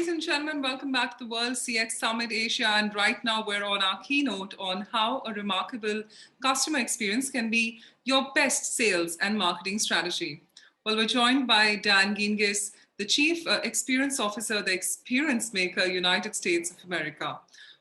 Ladies and gentlemen, welcome back to the World CX Summit Asia. And right now we're on our keynote on how a remarkable customer experience can be your best sales and marketing strategy. Well, we're joined by Dan Gingiss, the Chief Experience Officer, the Experience Maker, United States of America.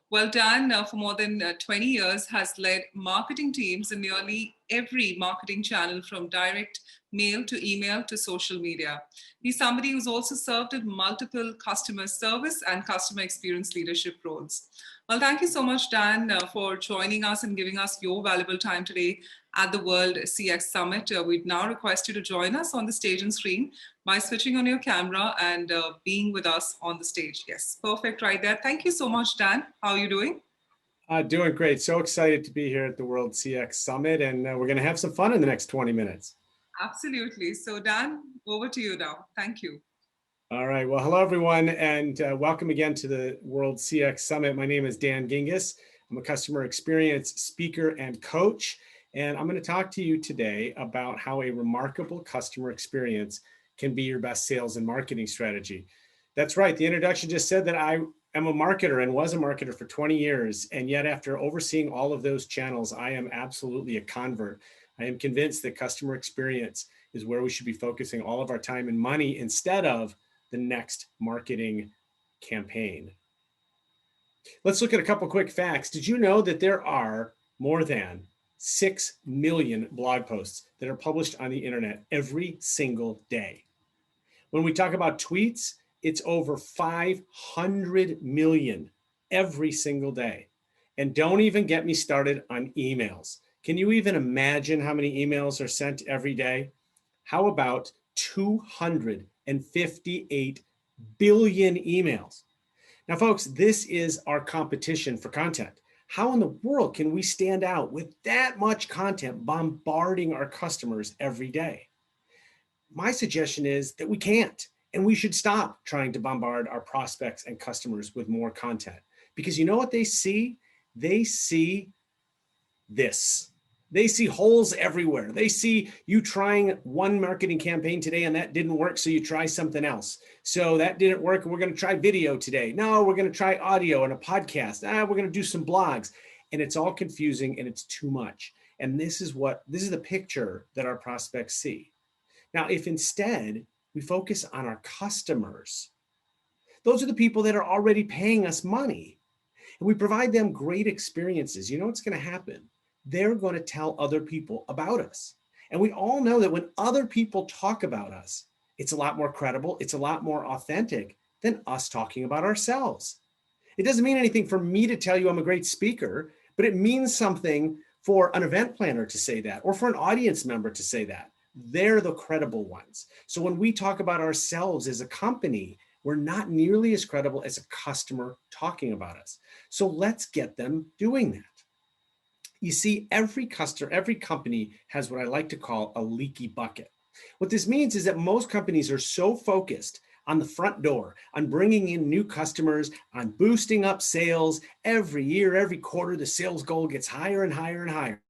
Well, Dan, for more than 20 years, has led marketing teams in nearly every marketing channel from direct mail to email to social media. He's somebody who's also served in multiple customer service and customer experience leadership roles. Well, thank you so much, Dan, for joining us and giving us your valuable time today at the World CX Summit. We'd now request you to join us on the stage and screen by switching on your camera and being with us on the stage. Yes, perfect right there. Thank you so much, Dan. How are you doing? Doing great. So excited to be here at the World CX Summit, and we're going to have some fun in the next 20 minutes. Absolutely. So Dan, over to you now. Thank you. All right. Well, hello, everyone, and welcome again to the World CX Summit. My name is Dan Gingiss. I'm a customer experience speaker and coach, and I'm going to talk to you today about how a remarkable customer experience can be your best sales and marketing strategy. That's right. The introduction just said that I am a marketer and was a marketer for 20 years, and yet after overseeing all of those channels, I am absolutely a convert. I am convinced that customer experience is where we should be focusing all of our time and money instead of the next marketing campaign. Let's look at a couple quick facts. Did you know that there are more than 6 million blog posts that are published on the internet every single day? When we talk about tweets, it's over 500 million every single day. And don't even get me started on emails. Can you even imagine how many emails are sent every day? How about 258 billion emails? Now, folks, this is our competition for content. How in the world can we stand out with that much content bombarding our customers every day? My suggestion is that we can't, and we should stop trying to bombard our prospects and customers with more content. Because you know what they see? They see this. They see holes everywhere. They see you trying one marketing campaign today and that didn't work, so you try something else. So that didn't work, and we're going to try video today. No, we're going to try audio and a podcast. We're going to do some blogs. And it's all confusing and it's too much. And this is the picture that our prospects see. Now, if instead we focus on our customers, those are the people that are already paying us money, and we provide them great experiences, you know what's going to happen? They're going to tell other people about us. And we all know that when other people talk about us, it's a lot more credible, it's a lot more authentic than us talking about ourselves. It doesn't mean anything for me to tell you I'm a great speaker, but it means something for an event planner to say that, or for an audience member to say that. They're the credible ones. So when we talk about ourselves as a company, we're not nearly as credible as a customer talking about us. So let's get them doing that. You see, every company has what I like to call a leaky bucket. What this means is that most companies are so focused on the front door, on bringing in new customers, on boosting up sales. Every year, every quarter, the sales goal gets higher and higher and higher.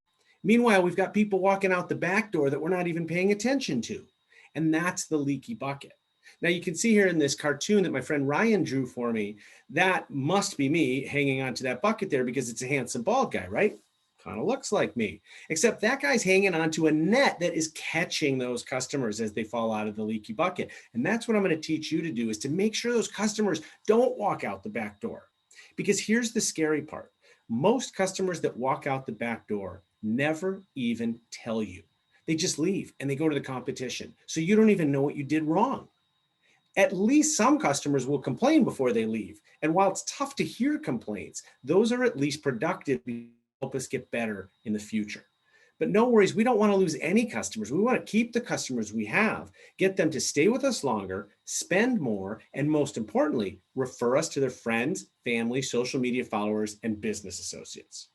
Meanwhile, we've got people walking out the back door that we're not even paying attention to. And that's the leaky bucket. Now you can see here in this cartoon that my friend Ryan drew for me, that must be me hanging onto that bucket there because it's a handsome bald guy, right? Kind of looks like me, except that guy's hanging onto a net that is catching those customers as they fall out of the leaky bucket. And that's what I'm going to teach you to do, is to make sure those customers don't walk out the back door. Because here's the scary part. Most customers that walk out the back door never even tell you. They just leave and they go to the competition. So you don't even know what you did wrong. At least some customers will complain before they leave. And while it's tough to hear complaints, those are at least productive to help us get better in the future. But no worries, we don't want to lose any customers. We want to keep the customers we have, get them to stay with us longer, spend more, and most importantly, refer us to their friends, family, social media followers, and business associates.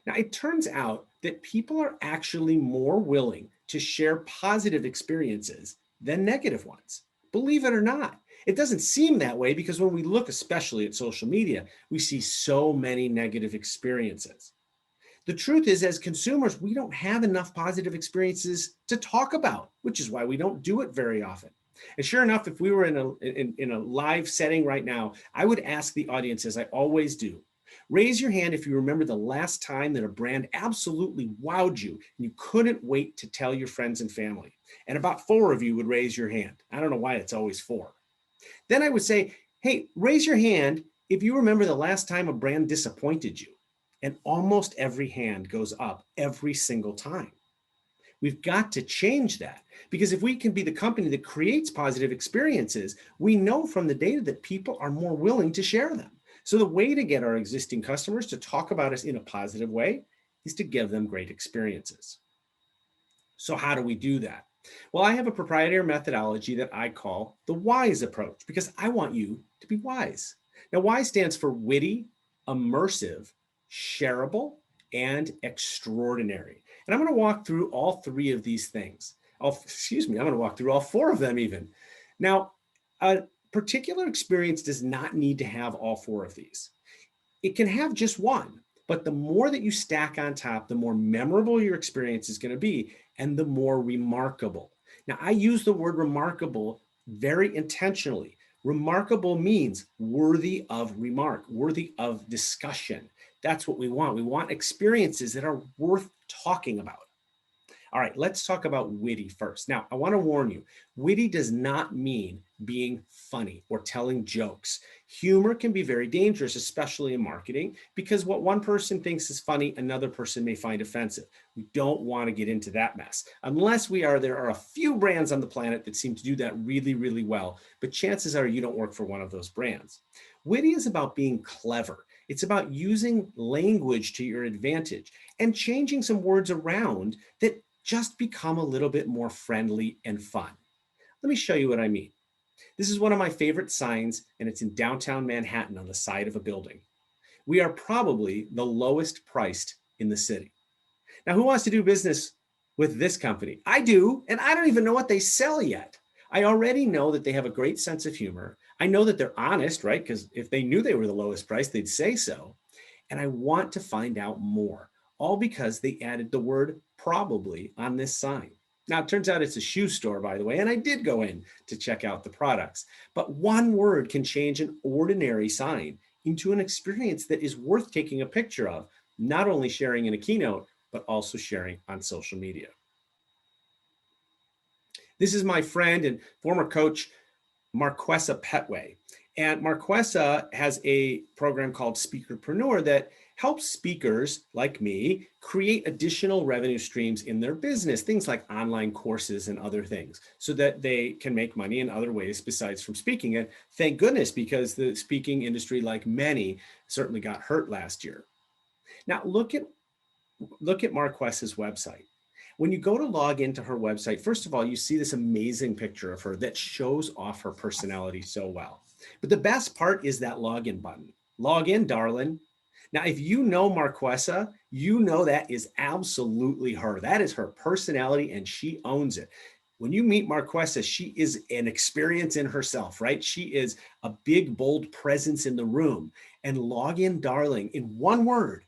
Now, it turns out that people are actually more willing to share positive experiences than negative ones. Believe it or not. It doesn't seem that way because when we look especially at social media, we see so many negative experiences. The truth is, as consumers, we don't have enough positive experiences to talk about, which is why we don't do it very often. And sure enough, if we were in a live setting right now, I would ask the audience, as I always do, raise your hand if you remember the last time that a brand absolutely wowed you and you couldn't wait to tell your friends and family. And about 4 of you would raise your hand. I don't know why it's always 4. Then I would say, hey, raise your hand if you remember the last time a brand disappointed you. And almost every hand goes up every single time. We've got to change that, because if we can be the company that creates positive experiences, we know from the data that people are more willing to share them. So the way to get our existing customers to talk about us in a positive way is to give them great experiences. So how do we do that? Well, I have a proprietary methodology that I call the WISE approach, because I want you to be wise. Now, WISE stands for witty, immersive, shareable, and extraordinary. And I'm going to walk through all 3 of these things. I'm going to walk through all 4 of them even. Now, a particular experience does not need to have all 4 of these. It can have just one, but the more that you stack on top, the more memorable your experience is going to be and the more remarkable. Now, I use the word remarkable very intentionally. Remarkable means worthy of remark, worthy of discussion. That's what we want. We want experiences that are worth talking about. All right, let's talk about witty first. Now, I want to warn you, witty does not mean being funny or telling jokes. Humor can be very dangerous, especially in marketing, because what one person thinks is funny, another person may find offensive. We don't want to get into that mess. Unless there are a few brands on the planet that seem to do that really, really well, but chances are you don't work for one of those brands. Witty is about being clever. It's about using language to your advantage and changing some words around that just become a little bit more friendly and fun. Let me show you what I mean. This is one of my favorite signs, and it's in downtown Manhattan on the side of a building. We are probably the lowest priced in the city. Now, who wants to do business with this company? I do, and I don't even know what they sell yet. I already know that they have a great sense of humor. I know that they're honest, right? Because if they knew they were the lowest price, they'd say so. And I want to find out more, all because they added the word probably on this sign. Now, it turns out it's a shoe store, by the way, and I did go in to check out the products. But one word can change an ordinary sign into an experience that is worth taking a picture of, not only sharing in a keynote, but also sharing on social media. This is my friend and former coach, Marquesa Petway. And Marquesa has a program called Speakerpreneur that helps speakers like me create additional revenue streams in their business, things like online courses and other things, so that they can make money in other ways besides from speaking. And thank goodness, because the speaking industry, like many, certainly got hurt last year. Now, look at Marquesa's website. When you go to log into her website, first of all, you see this amazing picture of her that shows off her personality so well. But the best part is that login button. Log in, darling. Now, if you know Marquesa, you know that is absolutely her. That is her personality, and she owns it. When you meet Marquesa, she is an experience in herself, right? She is a big, bold presence in the room. And log in, darling, in one word,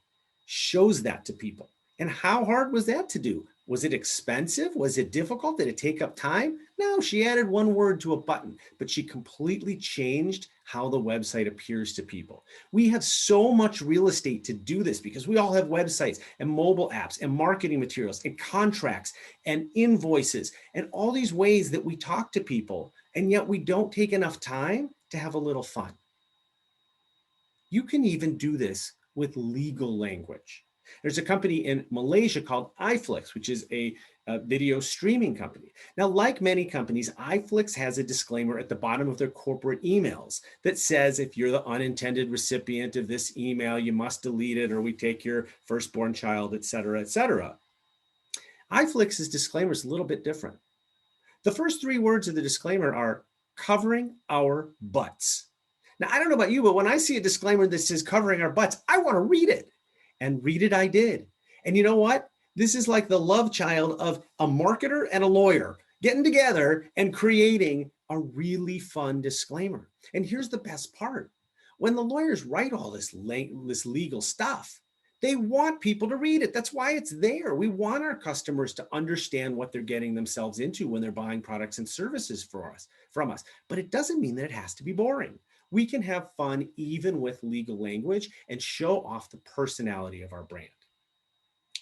shows that to people. And how hard was that to do? Was it expensive? Was it difficult? Did it take up time? No, she added one word to a button, but she completely changed how the website appears to people. We have so much real estate to do this because we all have websites and mobile apps and marketing materials and contracts and invoices and all these ways that we talk to people, and yet we don't take enough time to have a little fun. You can even do this with legal language. There's a company in Malaysia called iFlix, which is a video streaming company. Now, like many companies, iFlix has a disclaimer at the bottom of their corporate emails that says, if you're the unintended recipient of this email, you must delete it, or we take your firstborn child, et cetera, et cetera. iFlix's disclaimer is a little bit different. The first 3 words of the disclaimer are covering our butts. Now, I don't know about you, but when I see a disclaimer that says covering our butts, I want to read it. And read it I did. And you know what? This is like the love child of a marketer and a lawyer getting together and creating a really fun disclaimer. And here's the best part. When the lawyers write all this legal stuff, They want people to read it. That's why it's there. We want our customers to understand what they're getting themselves into when they're buying products and services from us. But it doesn't mean that it has to be boring. We can have fun even with legal language and show off the personality of our brand.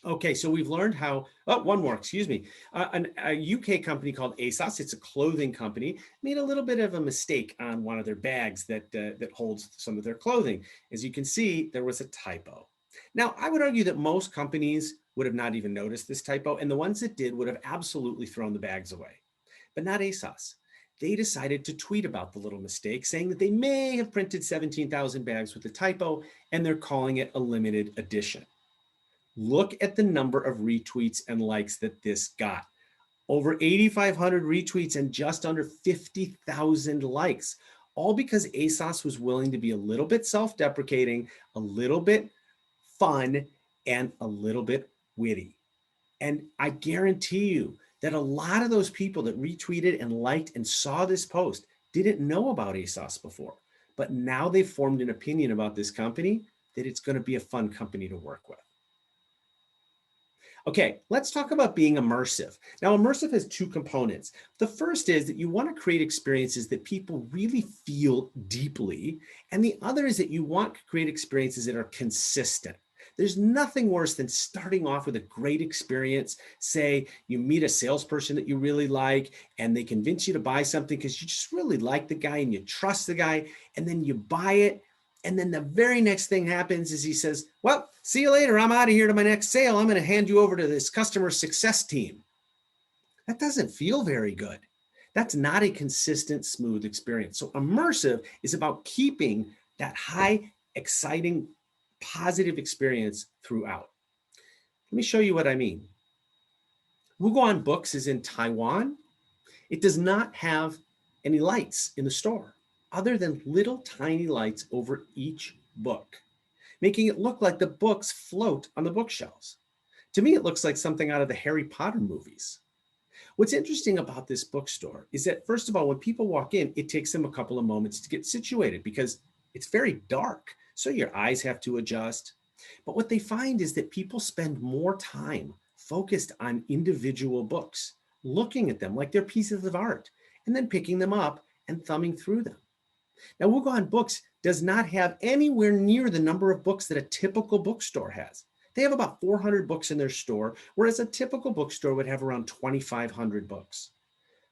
Okay, so we've learned how, oh, one more, excuse me. A UK company called ASOS, it's a clothing company, made a little bit of a mistake on one of their bags that holds some of their clothing. As you can see, there was a typo. Now, I would argue that most companies would have not even noticed this typo, and the ones that did would have absolutely thrown the bags away. But not ASOS. They decided to tweet about the little mistake, saying that they may have printed 17,000 bags with a typo, and they're calling it a limited edition. Look at the number of retweets and likes that this got. Over 8,500 retweets and just under 50,000 likes, all because ASOS was willing to be a little bit self-deprecating, a little bit fun, and a little bit witty. And I guarantee you that a lot of those people that retweeted and liked and saw this post didn't know about ASOS before, but now they've formed an opinion about this company that it's going to be a fun company to work with. Okay, let's talk about being immersive. Now, immersive has two components. The first is that you want to create experiences that people really feel deeply, and the other is that you want to create experiences that are consistent. There's nothing worse than starting off with a great experience. Say you meet a salesperson that you really like, and they convince you to buy something because you just really like the guy and you trust the guy, and then you buy it. And then the very next thing happens is he says, well, see you later. I'm out of here to my next sale. I'm going to hand you over to this customer success team. That doesn't feel very good. That's not a consistent, smooth experience. So immersive is about keeping that high, exciting, positive experience throughout. Let me show you what I mean. Wuguan Books is in Taiwan. It does not have any lights in the store other than little tiny lights over each book, making it look like the books float on the bookshelves. To me, it looks like something out of the Harry Potter movies. What's interesting about this bookstore is that, first of all, when people walk in, it takes them a couple of moments to get situated because it's very dark, so your eyes have to adjust. But what they find is that people spend more time focused on individual books, looking at them like they're pieces of art, and then picking them up and thumbing through them. Now, Wuguan Books does not have anywhere near the number of books that a typical bookstore has. They have about 400 books in their store, whereas a typical bookstore would have around 2,500 books.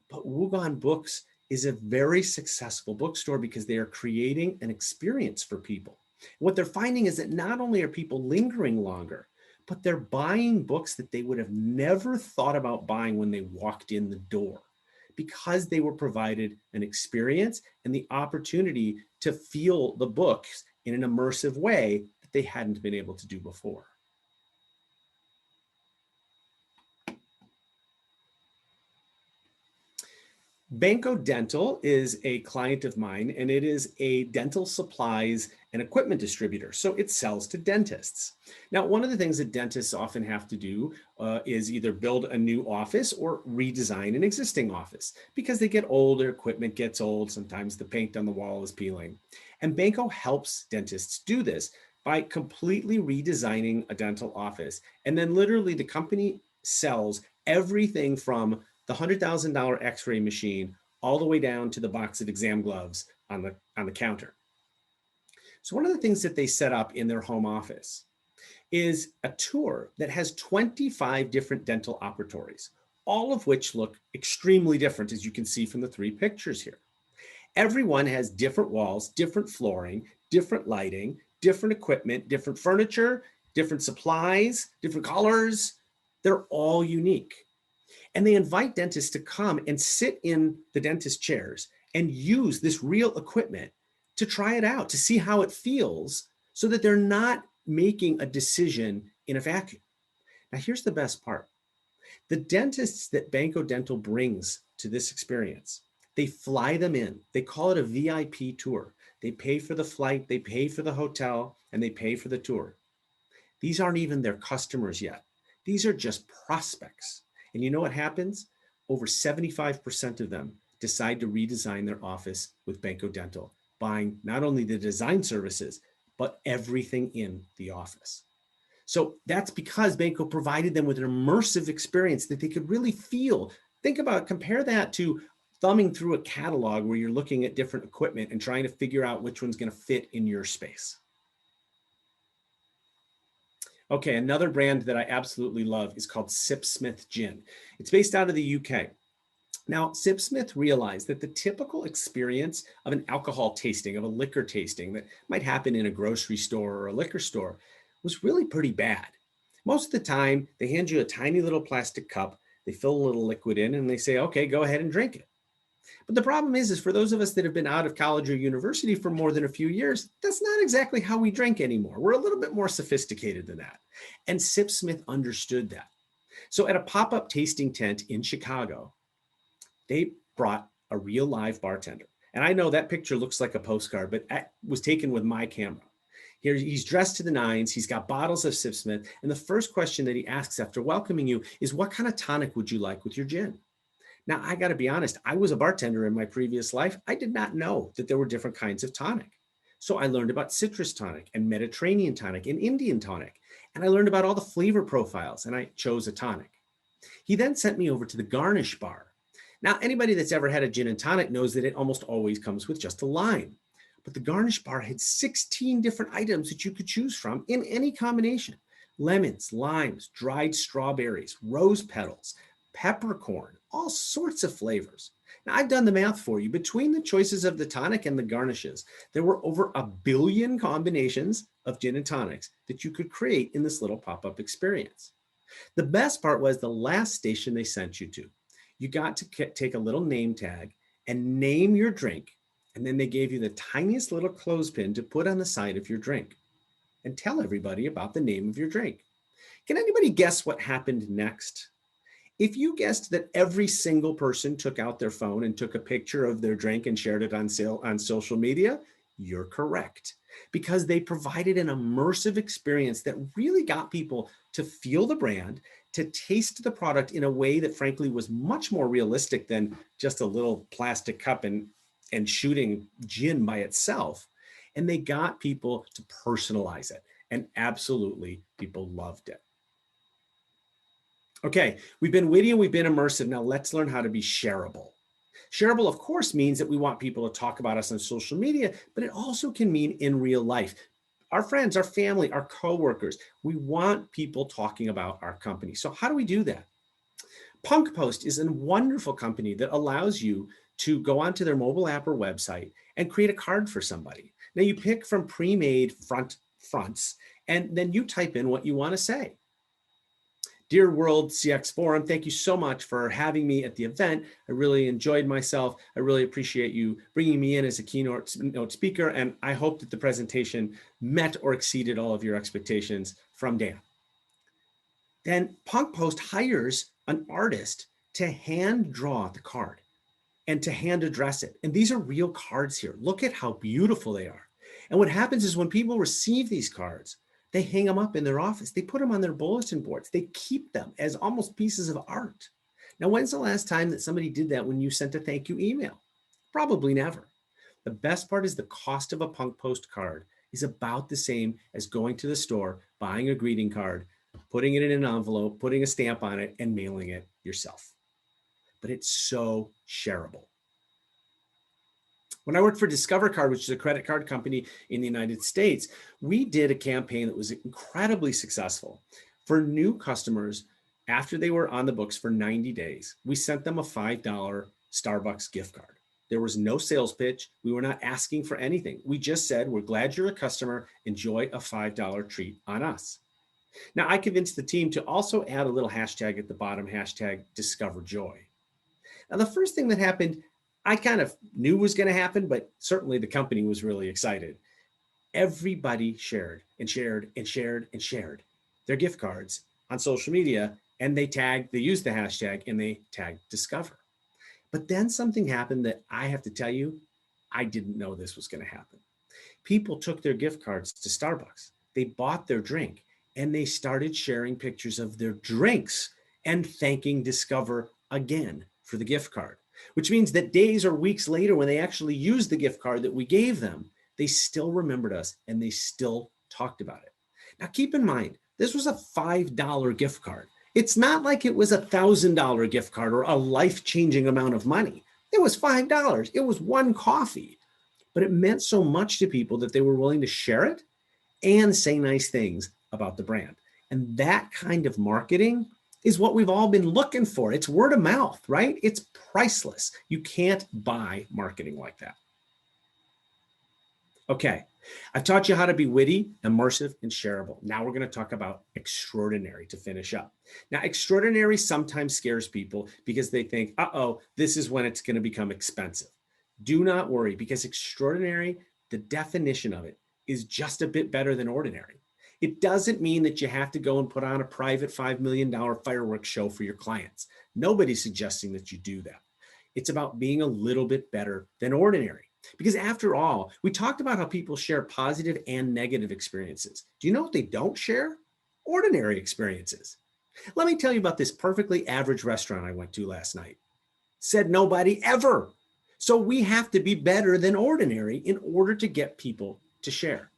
But Wuguan Books is a very successful bookstore because they are creating an experience for people. What they're finding is that not only are people lingering longer, but they're buying books that they would have never thought about buying when they walked in the door, because they were provided an experience and the opportunity to feel the books in an immersive way that they hadn't been able to do before. Banco Dental is a client of mine, and it is a dental supplies and equipment distributor. So it sells to dentists. Now, one of the things that dentists often have to do is either build a new office or redesign an existing office because they get old, their equipment gets old, sometimes the paint on the wall is peeling. And Banco helps dentists do this by completely redesigning a dental office. And then literally the company sells everything from the $100,000 x-ray machine all the way down to the box of exam gloves on the counter. So one of the things that they set up in their home office is a tour that has 25 different dental operatories, all of which look extremely different, as you can see from the three pictures here. Everyone has different walls, different flooring, different lighting, different equipment, different furniture, different supplies, different colors. They're all unique. And they invite dentists to come and sit in the dentist chairs and use this real equipment to try it out, to see how it feels, so that they're not making a decision in a vacuum. Now, here's the best part. The dentists that Banco Dental brings to this experience, they fly them in. They call it a VIP tour. They pay for the flight, they pay for the hotel, and they pay for the tour. These aren't even their customers yet. These are just prospects. And you know what happens? Over 75% of them decide to redesign their office with Banco Dental, buying not only the design services, but everything in the office. So that's because Banco provided them with an immersive experience that they could really feel. Think about, compare that to thumbing through a catalog where you're looking at different equipment and trying to figure out which one's going to fit in your space. Okay, another brand that I absolutely love is called Sipsmith Gin. It's based out of the UK. Now, Sipsmith realized that the typical experience of an alcohol tasting, of a liquor tasting that might happen in a grocery store or a liquor store was really pretty bad. Most of the time, they hand you a tiny little plastic cup, they fill a little liquid in, and they say, okay, go ahead and drink it. But the problem is for those of us that have been out of college or university for more than a few years, that's not exactly how we drink anymore. We're a little bit more sophisticated than that. And Sipsmith understood that. So at a pop-up tasting tent in Chicago, they brought a real live bartender. And I know that picture looks like a postcard, but that was taken with my camera. Here, he's dressed to the nines. He's got bottles of Sipsmith. And the first question that he asks after welcoming you is, what kind of tonic would you like with your gin? Now, I got to be honest, I was a bartender in my previous life. I did not know that there were different kinds of tonic. So I learned about citrus tonic and Mediterranean tonic and Indian tonic. And I learned about all the flavor profiles, and I chose a tonic. He then sent me over to the garnish bar. Now, anybody that's ever had a gin and tonic knows that it almost always comes with just a lime. But the garnish bar had 16 different items that you could choose from in any combination. Lemons, limes, dried strawberries, rose petals, peppercorn, all sorts of flavors. Now, I've done the math for you. Between the choices of the tonic and the garnishes, there were over 1 billion combinations of gin and tonics that you could create in this little pop-up experience. The best part was the last station they sent you to. You got to take a little name tag and name your drink. And then they gave you the tiniest little clothespin to put on the side of your drink and tell everybody about the name of your drink. Can anybody guess what happened next? If you guessed that every single person took out their phone and took a picture of their drink and shared it on social media, you're correct, because they provided an immersive experience that really got people to feel the brand, to taste the product in a way that frankly was much more realistic than just a little plastic cup and shooting gin by itself. And they got people to personalize it. And absolutely, people loved it. Okay, we've been witty and we've been immersive. Now let's learn how to be shareable. Shareable, of course, means that we want people to talk about us on social media, but it also can mean in real life. Our friends, our family, our coworkers, we want people talking about our company. So how do we do that? PunkPost is a wonderful company that allows you to go onto their mobile app or website and create a card for somebody. Now you pick from pre-made fronts, and then you type in what you want to say. Dear World CX Forum, thank you so much for having me at the event. I really enjoyed myself. I really appreciate you bringing me in as a keynote speaker, and I hope that the presentation met or exceeded all of your expectations from Dan. Then PunkPost hires an artist to hand draw the card and to hand address it. And these are real cards here. Look at how beautiful they are. And what happens is when people receive these cards, they hang them up in their office. They put them on their bulletin boards. They keep them as almost pieces of art. Now, when's the last time that somebody did that when you sent a thank you email? Probably never. The best part is the cost of a PunkPost card is about the same as going to the store, buying a greeting card, putting it in an envelope, putting a stamp on it, and mailing it yourself. But it's so shareable. When I worked for Discover Card, which is a credit card company in the United States, we did a campaign that was incredibly successful. For new customers, after they were on the books for 90 days, we sent them a $5 Starbucks gift card. There was no sales pitch. We were not asking for anything. We just said, we're glad you're a customer. Enjoy a $5 treat on us. Now, I convinced the team to also add a little hashtag at the bottom, hashtag DiscoverJoy. Now, the first thing that happened, I kind of knew was going to happen, but certainly the company was really excited. Everybody shared and shared and shared and shared their gift cards on social media, and they used the hashtag and they tagged Discover. But then something happened that I have to tell you, I didn't know this was going to happen. People took their gift cards to Starbucks. They bought their drink and they started sharing pictures of their drinks and thanking Discover again for the gift card, which means that days or weeks later, when they actually used the gift card that we gave them, they still remembered us and they still talked about it. Now, keep in mind, This was a $5 gift card. It's not like it was a $1,000 gift card or a life-changing amount of money. It was $5. It was one coffee, but it meant so much to people that they were willing to share it and say nice things about the brand. And that kind of marketing is what we've all been looking for. It's word of mouth, right? It's priceless. You can't buy marketing like that. Okay, I've taught you how to be witty, immersive, and shareable. Now we're going to talk about extraordinary to finish up. Now, extraordinary sometimes scares people because they think, uh-oh, this is when it's going to become expensive. Do not worry, because extraordinary, the definition of it, is just a bit better than ordinary. It doesn't mean that you have to go and put on a private $5 million fireworks show for your clients. Nobody's suggesting that you do that. It's about being a little bit better than ordinary. Because after all, we talked about how people share positive and negative experiences. Do you know what they don't share? Ordinary experiences. Let me tell you about this perfectly average restaurant I went to last night. Said nobody ever. So we have to be better than ordinary in order to get people to share.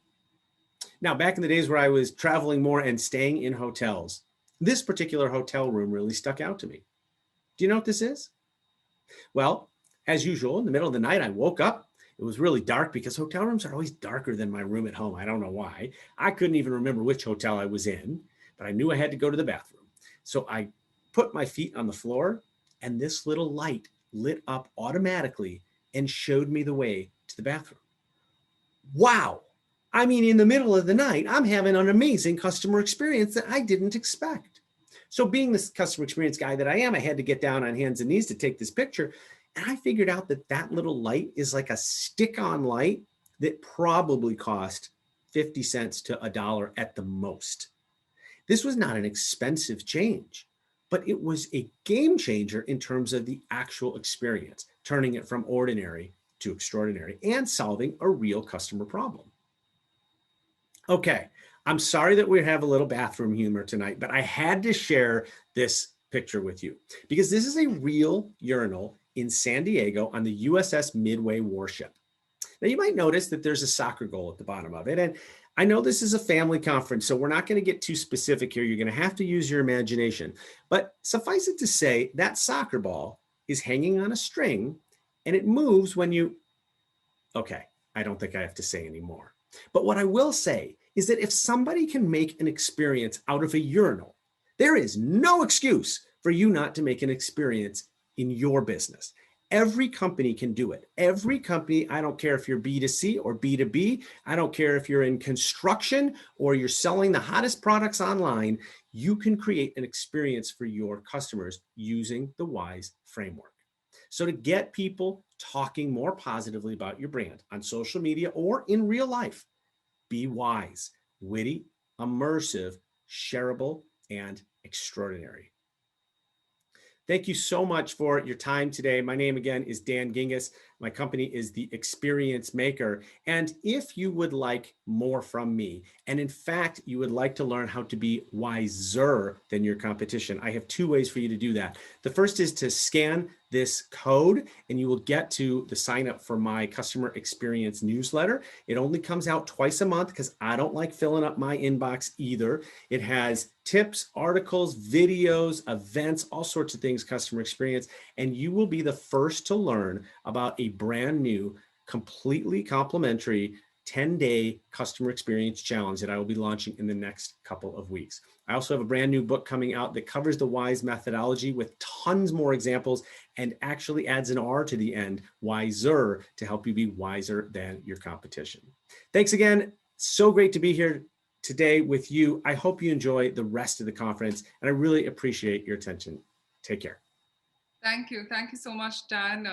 Now, back in the days where I was traveling more and staying in hotels, this particular hotel room really stuck out to me. Do you know what this is? Well, as usual, in the middle of the night, I woke up. It was really dark because hotel rooms are always darker than my room at home. I don't know why. I couldn't even remember which hotel I was in, but I knew I had to go to the bathroom. So I put my feet on the floor, and this little light lit up automatically and showed me the way to the bathroom. Wow. I mean, in the middle of the night, I'm having an amazing customer experience that I didn't expect. So being this customer experience guy that I am, I had to get down on hands and knees to take this picture. And I figured out that that little light is like a stick-on light that probably cost 50 cents to $1 at the most. This was not an expensive change, but it was a game changer in terms of the actual experience, turning it from ordinary to extraordinary and solving a real customer problem. Okay, I'm sorry that we have a little bathroom humor tonight, but I had to share this picture with you because this is a real urinal in San Diego on the USS Midway warship. Now, you might notice that there's a soccer goal at the bottom of it. And I know this is a family conference, so we're not going to get too specific here. You're going to have to use your imagination. But suffice it to say, that soccer ball is hanging on a string, and it moves when you... Okay, I don't think I have to say anymore. But what I will say is that if somebody can make an experience out of a urinal, there is no excuse for you not to make an experience in your business. Every company can do it. Every company, I don't care if you're B2C or B2B, I don't care if you're in construction or you're selling the hottest products online, you can create an experience for your customers using the WISE framework. So to get people talking more positively about your brand on social media or in real life, be wise, witty, immersive, shareable, and extraordinary. Thank you so much for your time today. My name again is Dan Gingiss. My company is The Experience Maker. And if you would like more from me, and in fact, you would like to learn how to be wiser than your competition, I have two ways for you to do that. The first is to scan this code and you will get to the sign up for my customer experience newsletter. It only comes out twice a month because I don't like filling up my inbox either. It has tips, articles, videos, events, all sorts of things, customer experience, and you will be the first to learn about a brand new, completely complimentary 10-day customer experience challenge that I will be launching in the next couple of weeks. I also have a brand new book coming out that covers the WISE methodology with tons more examples and actually adds an R to the end, wiser, to help you be wiser than your competition. Thanks again. So great to be here today with you. I hope you enjoy the rest of the conference, and I really appreciate your attention. Take care. Thank you. Thank you so much, Dan.